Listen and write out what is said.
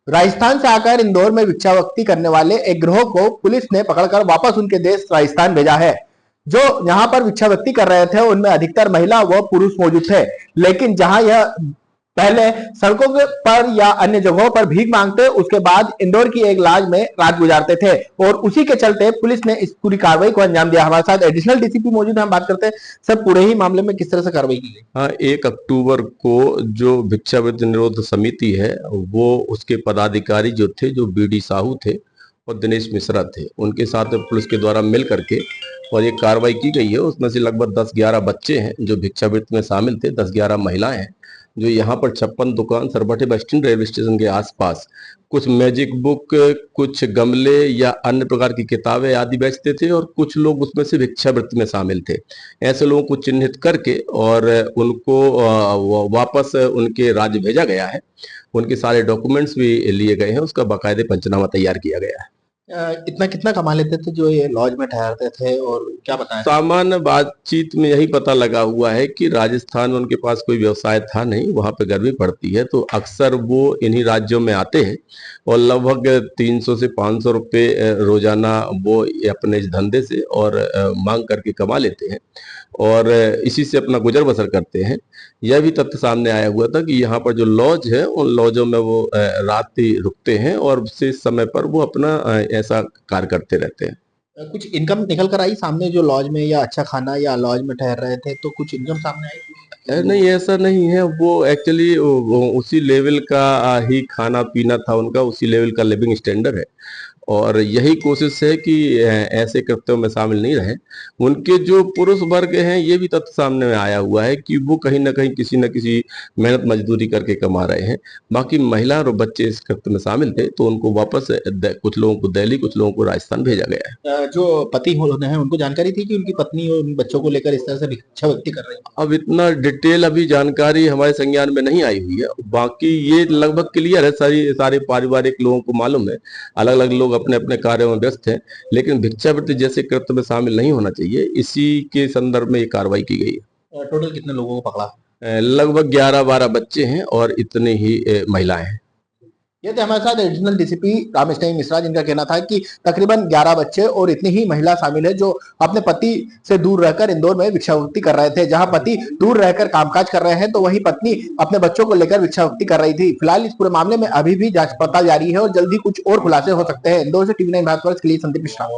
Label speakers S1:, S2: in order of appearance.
S1: राजस्थान से आकर इंदौर में भिक्षावृत्ति करने वाले एक गिरोह को पुलिस ने पकड़कर वापस उनके देश राजस्थान भेजा है। जो यहाँ पर भिक्षावृत्ति कर रहे थे उनमें अधिकतर महिला व पुरुष मौजूद थे, लेकिन जहां यह पहले सड़कों पर या अन्य जगहों पर भीख मांगते, उसके बाद इंदौर की एक लॉज में रात गुजारते थे और उसी के चलते पुलिस ने इस पूरी कार्रवाई को अंजाम दिया। हमारे साथ एडिशनल डीसीपी मौजूद है, हम बात करते हैं सर पूरे ही मामले में किस तरह से कार्रवाई की गई।
S2: हाँ, 1 अक्टूबर को जो भिक्षावृत्ति निरोध समिति है वो उसके पदाधिकारी जो थे, जो बीडी साहू थे और दिनेश मिश्रा थे, उनके साथ पुलिस के द्वारा मिल करके और ये कार्रवाई की गई है। उसमें से लगभग 10-11 बच्चे हैं जो भिक्षावृत्ति में शामिल थे, 10-11 महिलाएं हैं जो यहाँ पर 56 दुकान सरबटे बस स्टैंड रेलवे स्टेशन के आसपास कुछ मैजिक बुक, कुछ गमले या अन्य प्रकार की किताबें आदि बेचते थे और कुछ लोग उसमें से भिक्षावृत्ति में शामिल थे। ऐसे लोगों को चिन्हित करके और उनको वापस उनके राज्य भेजा गया है। उनके सारे डॉक्यूमेंट्स भी लिए गए हैं, उसका बाकायदे पंचनामा तैयार किया गया है।
S1: इतना कितना कमा लेते थे जो ये लॉज में ठहरते थे और क्या बताएं?
S2: सामान्य बातचीत में यही पता लगा हुआ है कि राजस्थान में उनके पास कोई व्यवसाय था नहीं, वहां पे गर्मी पड़ती है तो अक्सर वो इन्हीं राज्यों में आते हैं और लगभग 300 से 500 रुपये रोजाना वो अपने इस धंधे से और मांग करके कमा लेते हैं और इसी से अपना गुजर बसर करते हैं। यह भी तथ्य सामने आया हुआ था कि यहाँ पर जो लॉज है उन लॉजों में वो रात ही रुकते हैं और शेष समय पर वो अपना ऐसा कार्य करते रहते हैं।
S1: कुछ इनकम निकल कर आई सामने जो लॉज में, या अच्छा खाना या लॉज में ठहर रहे थे तो कुछ इनकम सामने आई?
S2: नहीं, ऐसा नहीं है। वो एक्चुअली उसी लेवल का ही खाना पीना था उनका, उसी लेवल का लिविंग स्टैंडर्ड है और यही कोशिश है कि ऐसे कृत्यों में शामिल नहीं रहे। उनके जो पुरुष वर्ग हैं ये भी तथ्य सामने में आया हुआ है कि वो कहीं ना कहीं किसी न किसी मेहनत मजदूरी करके कमा रहे हैं। बाकी महिला और बच्चे इस कृत्य में शामिल थे तो उनको वापस कुछ लोगों को दिल्ली, कुछ लोगों को राजस्थान भेजा गया है।
S1: जो पति होने हैं उनको जानकारी थी कि उनकी पत्नी और उन बच्चों को लेकर इस तरह से भिक्षावृत्ति कर रहे हैं?
S2: अब इतना डिटेल अभी जानकारी हमारे संज्ञान में नहीं आई हुई है। बाकी ये लगभग क्लियर है, सारे पारिवारिक लोगों को मालूम है। अलग अलग लोग अपने अपने कार्यों में व्यस्त हैं, लेकिन भिक्षावृत्ति जैसे कृत्य में शामिल नहीं होना चाहिए, इसी के संदर्भ में ये कार्रवाई की गई है।
S1: टोटल कितने लोगों को पकड़ा?
S2: लगभग 11-12 बच्चे हैं और इतने ही महिलाएं हैं।
S1: ये थे हमारे साथ एडिशनल डीसीपी रामेश मिश्रा, जिनका कहना था कि तकरीबन 11 बच्चे और इतनी ही महिला शामिल है जो अपने पति से दूर रहकर इंदौर में भिक्षावृत्ति कर रहे थे। जहां पति दूर रहकर कामकाज कर रहे हैं तो वहीं पत्नी अपने बच्चों को लेकर भिक्षावृत्ति कर रही थी। फिलहाल इस पूरे मामले में अभी भी जांच पड़ताल जारी है और जल्दी कुछ और खुलासे हो सकते हैं। इंदौर से टीवी 9 भारत वर्ष के लिए संदीप मिश्रा।